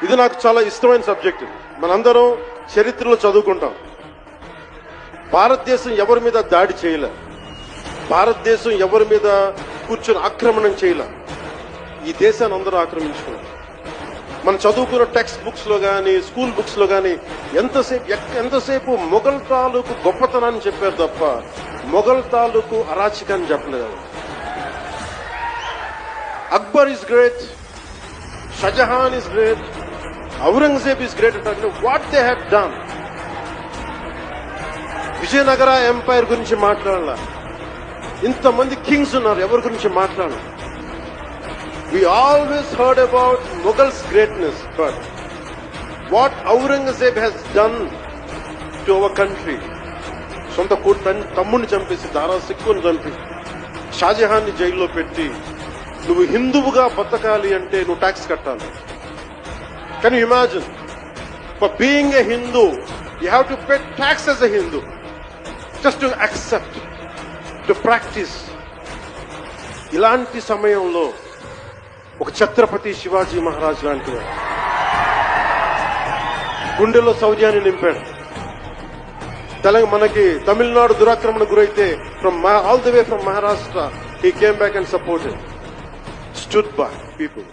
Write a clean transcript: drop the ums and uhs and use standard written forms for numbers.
ఇది నాకు చాలా ఇష్టమైన సబ్జెక్ట్. మనందరం చరిత్రలో చదువుకుంటాం. భారతదేశం ఎవరి మీద దాడి చేయలే, భారతదేశం ఎవరి మీద కూర్చొని ఆక్రమణం చేయలే. ఈ దేశాన్ని అందరూ ఆక్రమించుకున్నారు. మనం చదువుకున్న టెక్స్ట్ బుక్స్ లో గానీ, స్కూల్ బుక్స్ లో గానీ ఎంతసేపు మొఘల్ తాలూకు గొప్పతనాన్ని చెప్పారు తప్ప మొఘల్ తాలూకు అరాచకాన్ని చెప్పలేదు. Akbar is great, Shah Jahan is great, Aurangzeb is great అంటే what they have done. Vijayanagara empire గురించి మాట్లాడాల, ఇంతమంది కింగ్స్ ఉన్నారు, ఎవరి గురించి మాట్లాడాలి. We always heard about Mughals' greatness, but what Aurangzeb has done to our country, సొంత తమ్ముడిని చంపేసి, దారా సిక్కుని చంపి, షాజహాన్ని జైల్లో పెట్టి, నువ్వు హిందువుగా బతకాలి అంటే నువ్వు ట్యాక్స్ కట్టాలి. Can you imagine? For being a Hindu you have to pay tax as a Hindu, just to accept, to practice. ఇలాంటి సమయంలో ఒక ఛత్రపతి శివాజీ మహారాజ్ లాంటి గుండెలో శౌర్యాన్ని నింపాడు. మనకి తమిళనాడు దురాక్రమణ గురైతే all the way from Maharashtra he came back and supported, stood by people.